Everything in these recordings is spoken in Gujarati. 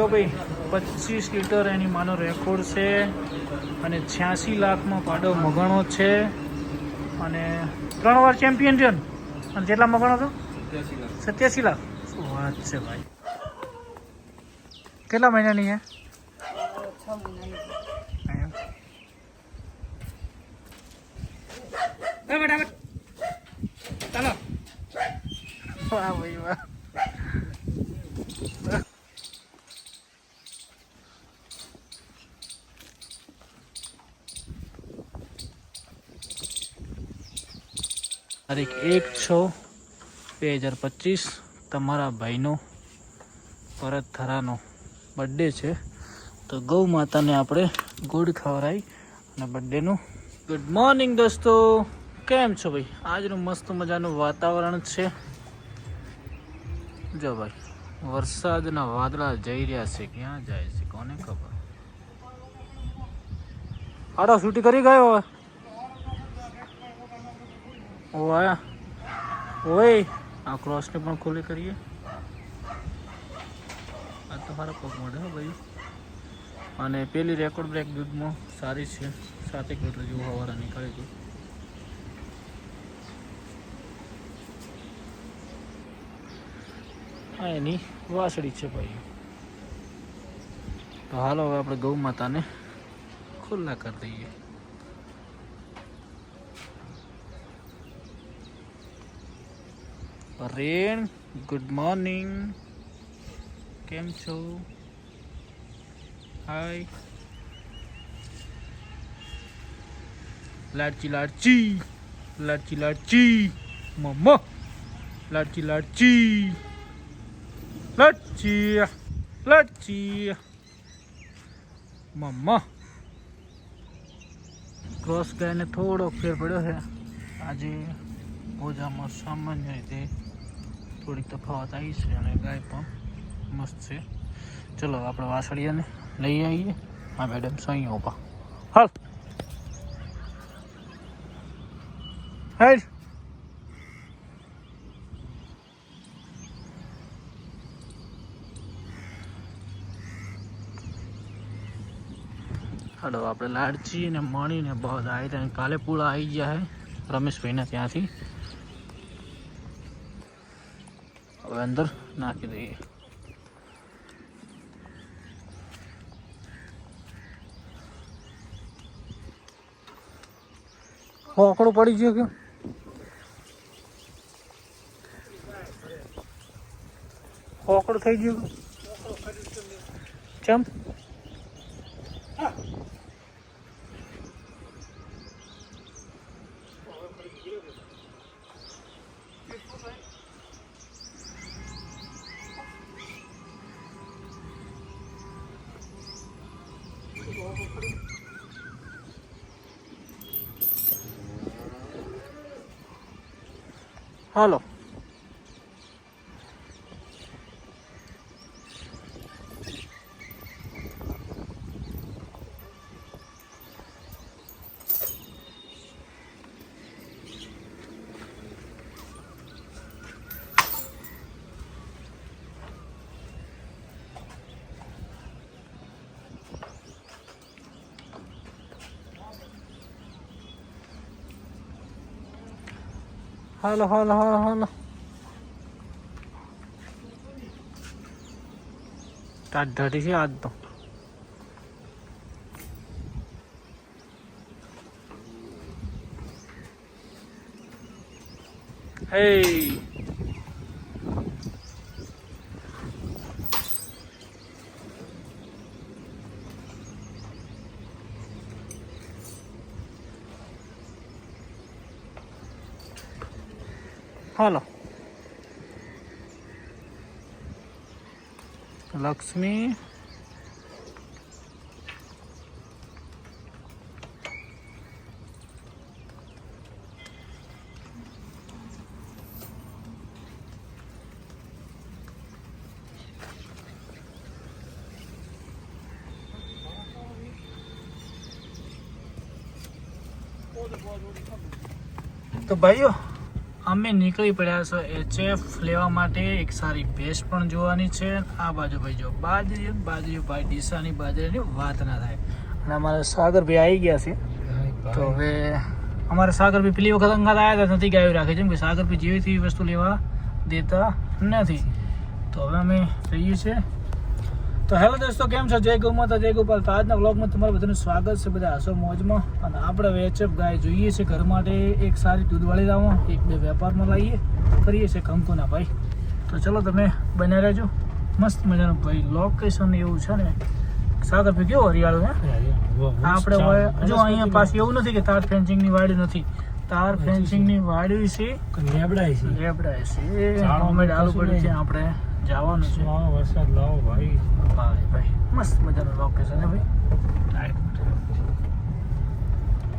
તો ભાઈ 25 લીટર એની માનો રેકોર્ડ છે અને 86 લાખમાં પાડો મગણો છે અને 3 વાર ચેમ્પિયન છે અને જેટલા મગણો હતો 87 લાખ. શું વાત છે ભાઈ. કેટલા મહિનાની છે? 6 મહિનાની. ચાલો. વાહ ભાઈ વાહ. તારીખ 1/6/2025 તમારા ભાઈનો પરત થરાનો બર્થડે છે, તો ગૌ માતાને આપણે ગુડ ખવડાવી અને બર્થડેનું. ગુડ મોર્નિંગ દોસ્તો, કેમ છો ભાઈ? આજનું મસ્ત મજાનું વાતાવરણ છે. જો ભાઈ વરસાદના વાદળા જઈ રહ્યા છે, ક્યાં જાય છે કોને ખબર. આડો છૂટી કરી ગયો હવે. ઓય ઓય આ ક્રોસને પણ ખોલી કરીએ. આ તો સારા પગ મળે હો ભાઈ. અને પેલી રેકોર્ડ બ્રેક દૂધમાં સારી છે, 7 લીટર જેવું હવારા નીકળે છે. આ એની વાસળી છે ભાઈ. તો હાલો હવે આપણે ગૌ માતાને ખુલ્લા કરી દઈએ. રેણ ગુડ મોર્નિંગ, કેમ છો? હાય લાડચી લાડચી લાડચી લાડચી મમ્મા, લાડચી લાડચી લાડચી લાડચી મમ્મા. ક્રોસ ગાયને થોડો ફેર પડ્યો છે આજે. ઓજામાં સામાન્ય રીતે થોડીક તફાવત આવી છે અને ગાય પણ મસ્ત છે. ચલો આપણે વાસળીયાને લઈ આવીએ. હા મેડમ સહી ઉભા હાલ હેડ. હાલો આપણે લાડચી ને મણીને બહુ આવી રહ્યા. કાલે પૂળા આવી ગયા હે રમેશભાઈના ત્યાંથી. હવે અંદર નાખી દઈએ. હોકડું પડી ગયો કે હોકડું થઈ ગયું ચમ. હાલો હાલો હાલો હાલો હાલો. ટાટ ઢાટી છે આજ તો. હે હાલો લક્ષ્મી. તો ભાઈઓ અમે નીકળી પડ્યા છો HF લેવા માટે. એક સારી ભેંસ પણ જોવાની છે. આ બાજુ ભાઈ જો બાજરી ભાઈ ડીસાની બાજરીની વાત ના થાય. અને અમારા સાગરભાઈ આવી ગયા છે. તો હવે અમારા સાગરભાઈ પેલી વખત અંગાત આવ્યા હતા, નથી ગાયું રાખે છે કે સાગરભાઈ જેવી તેવી વસ્તુ લેવા દેતા નથી. તો હવે અમે જઈએ છીએ. તો હેલો દોસ્તો, કેમ છો? જય ગૌ માતા, જય ગોપાલ. તો આજના વ્લોગમાં તમારું બધાનું સ્વાગત છે. બધા હસો મોજમાં. અને આપણે HF ગાય જોઈએ છે ઘર માટે. એક સારી દૂધવાળી લાવો, એક બે વેપારમાં લાવીએ, કરીએ છીએ કંકુના ભાઈ. તો ચલો તમે બન્યા રહેજો. મસ્ત મજાનું ભાઈ લોકેશન એવું છે ને. સાગર ભાઈ કેવો હરિયાળું હે. આપણે જો અહીંયા પાસે એવું નથી કે તાર ફેન્સિંગની વાડી નથી. તાર ફેન્સિંગની વાડી છે, લેબડા છે મોમેડ આલુ પડી છે. આપણે જવાનું છે. વરસાદ લાવો ભાઈ. ભાઈ મસ્ત મજાનું લોકેશન છે ભાઈ.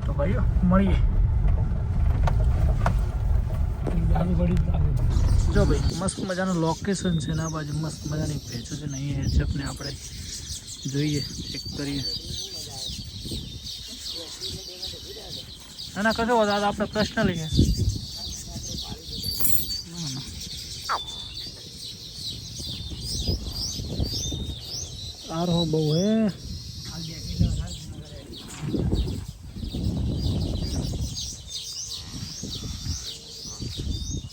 તો ભાઈઓ મળીએ. જો ભાઈ મસ્ત મજાનું લોકેશન છે ને આ બાજુ મસ્ત મજાની ભેંસો છે ને અહીંયા HF ને આપણે જોઈએ, ચેક કરીએ. ના કશો દાદા, આપણે પ્રશ્ન લઈએ. આરો બહુ હે.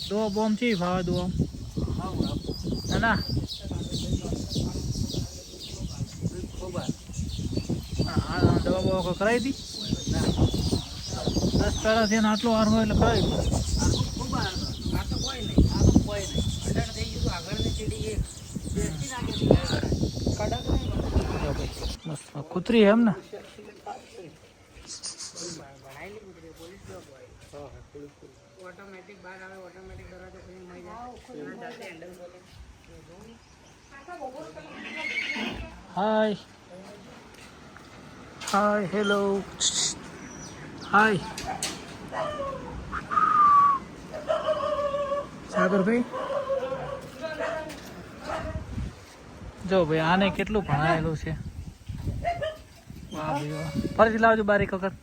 દો બોમ થી ભાવ દો ના દવા બવા કરાવી હતી 10 પેલા થઈને આટલો આર હોય એટલે કરાવી મસ્ત કૂતરી એમ ને. હાય હાય હેલો હાય સાગરભાઈ. જો ભાઈ આને કેટલું ભણાયેલું છે. વાહ ભાઈ વાહ. ફરીથી લાવજો બારીક વખત.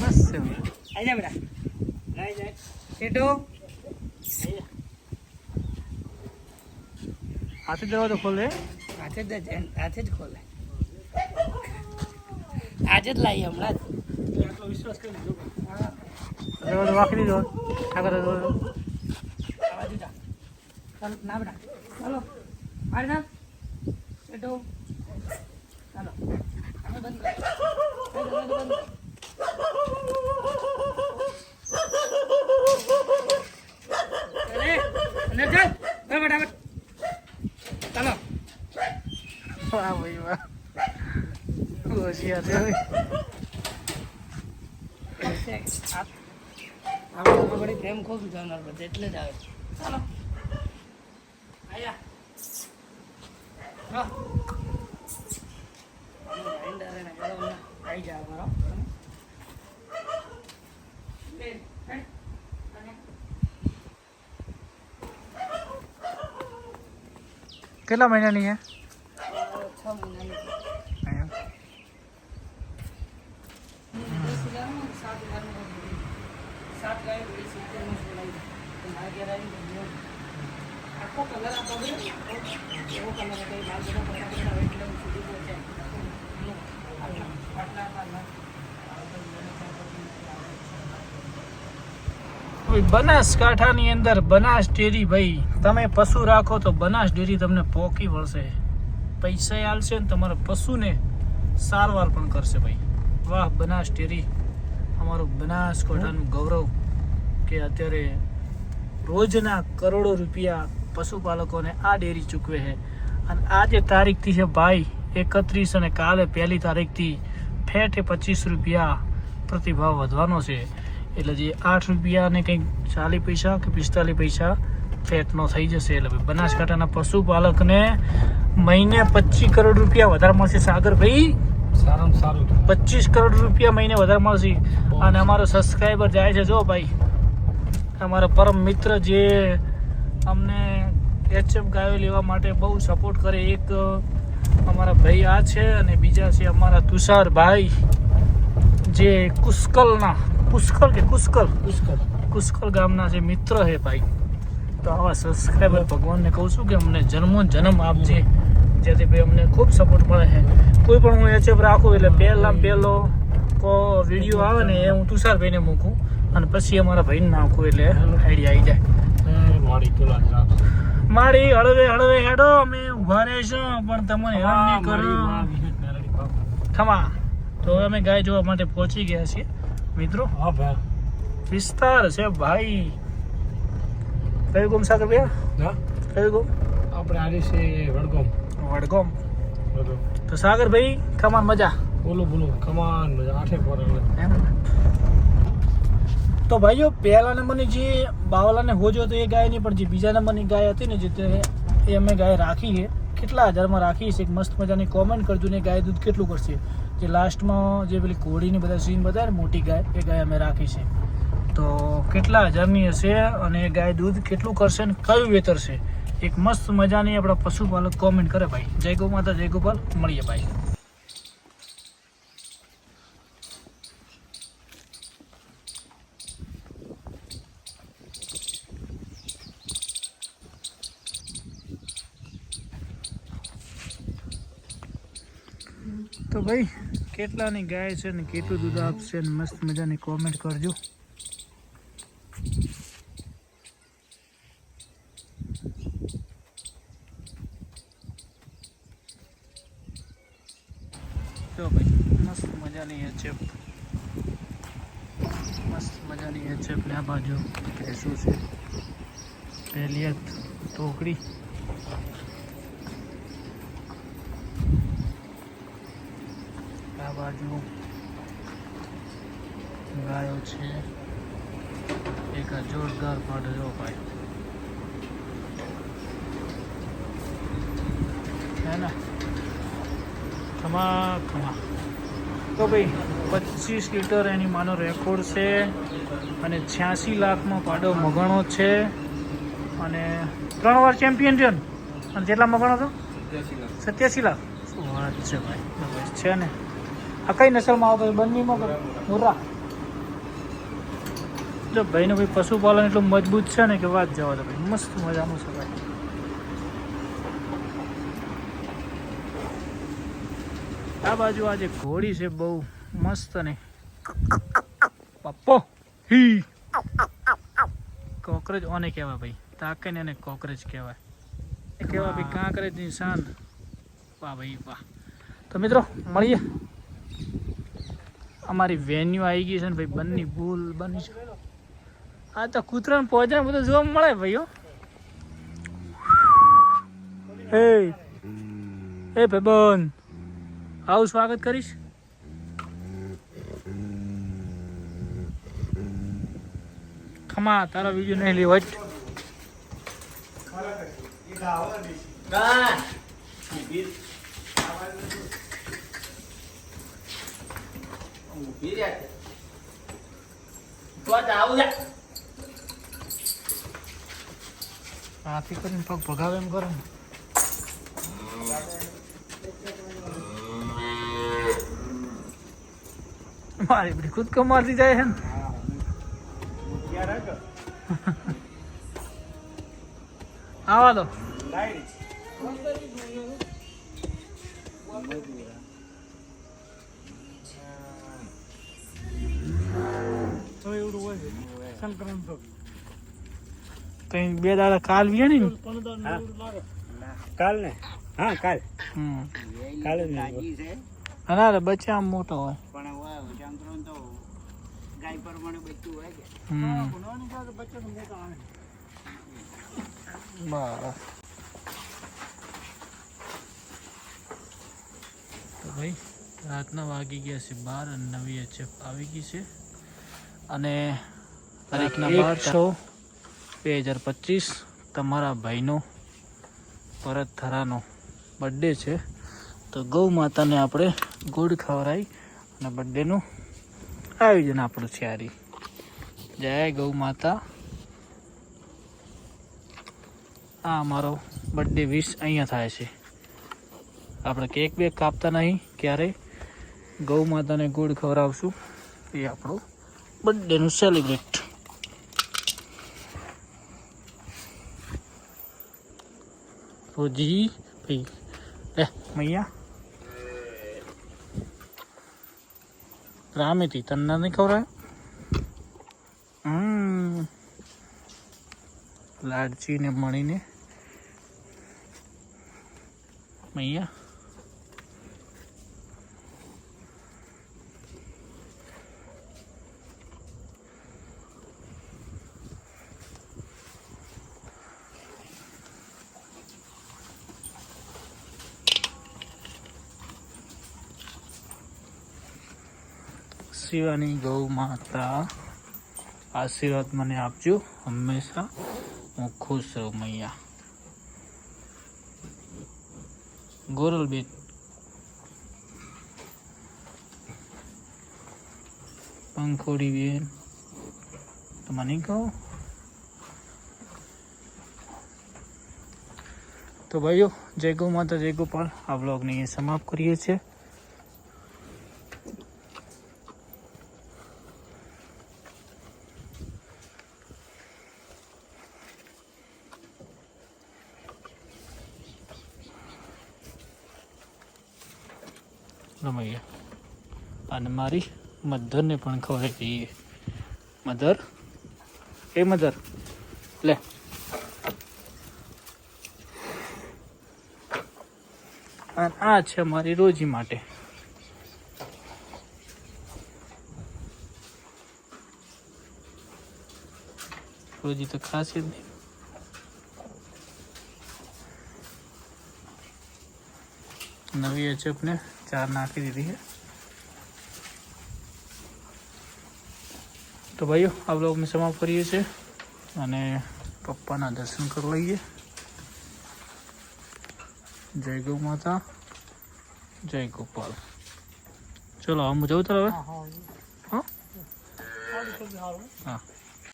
મસ્ત છે ભાઈ. આઈ જા બેટા. આઈ જા. કેટો. હાથે દરવાજો ખોલે. હાથે જ ખોલે. આજે જ લાવી હમણાં જ. આટલો વિશ્વાસ કરી લીધો. દરવાજો વાંકી દીધો. આગળ દરવાજો. આવા દીધા. ચાલો ના બેટા. ચાલો. મારી ના. કેટો. ચાલો. અમે બંધ કરો. બંધ કરો. અંદર ચાલ. બરાબર. ચાલો. વાહ ભાઈ વાહ. હોશિયાર છે ભાઈ. આપણે બધી પ્રેમ ખૂબ જાણનાર બધે એટલે જ આવે. ચાલો. આયા. હા. આવી જા મારો. કેટલા મહિનાની છે? 6 મહિનાની. સાત ગાય બધી 70 માં બોલાવી. મારા ઘેર આવી આખો કલર આપો એવો કલર કઈ માલ બધા ફટાફટ એટલે સુધી પહોંચે. બનાસકાંઠાની અંદર બનાસ ડેરી ભાઈ, તમે પશુ રાખો તો બનાસ ડેરી તમને પોકી વળશે. પૈસા આલશે ને તમારા પશુને સારવાર પણ કરશે ભાઈ. વાહ બનાસ ડેરી, અમારું બનાસકાંઠાનું ગૌરવ કે અત્યારે રોજના કરોડો રૂપિયા પશુપાલકોને આ ડેરી ચૂકવે છે. અને આજે તારીખથી છે ભાઈ 31 અને કાલે 1 તારીખથી ફેટે 25 રૂપિયા પ્રતિભાવ વધવાનો છે. એટલે જે 8 રૂપિયા અને કંઈક 40 પૈસા કે 45 પૈસા ફેટનો થઈ જશે. એટલે ભાઈ બનાસકાંઠાના પશુપાલકને મહિને 25 કરોડ રૂપિયા વધારે મળશે. સાગરભાઈ સારામાં સારું 25 કરોડ રૂપિયા મહિને વધારે મળશે. અને અમારો સબસ્ક્રાઈબર જાય છે જો ભાઈ, અમારા પરમ મિત્ર જે અમને HF ગાયો લેવા માટે બહુ સપોર્ટ કરે. એક અમારા ભાઈ આ છે અને બીજા છે અમારા તુષારભાઈ જે પુષ્કળ કુસ્કોલ ગામના જે મિત્ર છે ભાઈ, તો આવા સબસ્ક્રાઈબર ભગવાનને કહું છું કે અમને જન્મ આપજે, જેથી ભાઈ અમને ખૂબ સપોર્ટ મળે છે. કોઈ પણ હું એચએફ રાખું એટલે પહેલો વિડીયો આવે ને એ હું તુષારભાઈને મૂકું અને પછી અમારા ભાઈને નાખું એટલે આઈડિયા આવી જાય. મારી તુલા જ મારી હળવે હેડો અમે ઉભા રહીશું પણ તમને હેરાન નહીં કરો. ખમા તો હવે અમે ગાય જોવા માટે પહોંચી ગયા છીએ મિત્રો. હા ભાઈ. વિસ્તાર છે ભાઈ. કયું ગામ સાગર ભાઈ? હા કયું ગામ? આપણે આજે છે વડગામ. વડગામ. તો સાગર ભાઈ ખમાન મજા. બોલો કમાન મજા આઠે પર એમ. તો ભાઈઓ પહેલા નંબરની જે બાવલાને હોજો તો એ ગાય નહીં, પણ જે બીજા નંબરની ગાય હતી ને જે એ અમે ગાય રાખી છે. કેટલા હજારમાં રાખી છે મસ્ત મજાની કોમેન્ટ કરજો ને. ગાય દૂધ કેટલું કરશે? જે લાસ્ટમાં જે પેલી ઘોડીની બધા સીન બતાવે ને મોટી ગાય, એ ગાય અમે રાખી છે. તો કેટલા હજારની હશે અને એ ગાય દૂધ કેટલું કરશે ને કયું વેતર છે, એક મસ્ત મજાની આપણા પશુપાલક કોમેન્ટ કરે ભાઈ. જય ગૌ માતા, જય ગોપાલ. મળીએ ભાઈ. તો ભાઈ કેટલાની ગાય છે ને કેટલું દૂધ આપશે ને મસ્ત મજાની કોમેન્ટ કરજો. તો ભાઈ મસ્ત મજાની એચએફ ને આ બાજુ ભેંસું છે. પહેલી ટોકડી. આ બાજુ ગાયો છે. એક આ જોરદાર પાડો જો ભાઈ, હે ને? ખમા. તો ભાઈ 25 લીટર એની માનો રેકોર્ડ છે અને 86 લાખમાં પાડો મગણો છે અને 3 વાર ચેમ્પિયન છે. અને કેટલા મગણો હતો? 87 લાખ. શું વાત છે ભાઈ. છે ને? આ કઈ નસલમાં આવતો? બંનેમાં મુર્રા. જો ભાઈનું ભાઈ પશુપાલન એટલું મજબૂત છે ને કે વાત જવા દો ભાઈ. મસ્ત મજાનું છે ભાઈ. આ બાજુ આજે ઘોડી છે બહુ મસ્ત ને પપ્પો હી કોકરેજ ઓને કહેવાય ભાઈ. તાકે ને એને કોકરેજ કહેવાય. એ કહેવાય ભાઈ કાંકરેજની શાન. વાહ ભાઈ વાહ. તો મિત્રો મળીએ. અમારી વેન્યુ આવી ગઈ છે ને ભાઈ. બંને ભૂલ બની છે. આ તો કૂતરાને પહોંચે બધું જોવા મળે ભાઈઓ. એ ભાઈબંધ આવું સ્વાગત કરીશ. ખમા તારા વિડીયો નહીં લેવો જ. હાથી કરીને પગ ભગાવે એમ કરો ને. મારી બધી ખુદ કમાતી જાય છે ને. આવા દો. બે દાડા કાલ વ્યા ને કાલ ને. હા કાલ. કાલે ના બચ્ચા આમ મોટો હોય. બરાબર. તો ભાઈ રાતના વાગી ગયા છે 12 અને નવી એચએફ આવી ગઈ છે. અને તારીખના 12/6/2025 તમારા ભાઈનો પરત થરાનો બર્થડે છે. તો ગૌ માતાને આપણે ગોળ ખવડાવી અને બર્થડેનું આયોજન આપણું છે. આરી જય ગૌ માતા. આ અમારો બર્થડે વિશ અહીંયા થાય છે. આપણે કેક બેક કાપતા નહીં ક્યારેય. ગૌ માતાને ગોળ ખવડાવશું. એ આપણું બર્થડેનું સેલિબ્રેટ. રોજી ભાઈ લે મૈયા રામેથી તન્ના નહીં ખવડાય લાડચી ને મળીને મૈયા શિવાની ગૌ માતા આશીર્વાદ મને આપજો હંમેશા હું ખુશ રહું મૈયા ગોરલબેન પંખોડી બેન તો મને કહો તો ભાઈઓ જય ગૌ માતા જય ગોપાલ આ વ્લોગને અહીંયા સમાપ્ત કરીએ છીએ રમૈયા અને મારી મધરને પણ ખવડાવી દઈએ મધર એ મધર લે અને આ છે મારી રોજી માટે રોજી તો ખાસ જ નહીં નવી એચએફને 4 નાખી દીધી છે તો ભાઈઓ આ બ્લોગને સમાપ્ત કરીએ છીએ અને પપ્પાના દર્શન કરી લઈએ જય ગૌ માતા જય ગોપાલ ચલો હું જવું તો હવે હા હા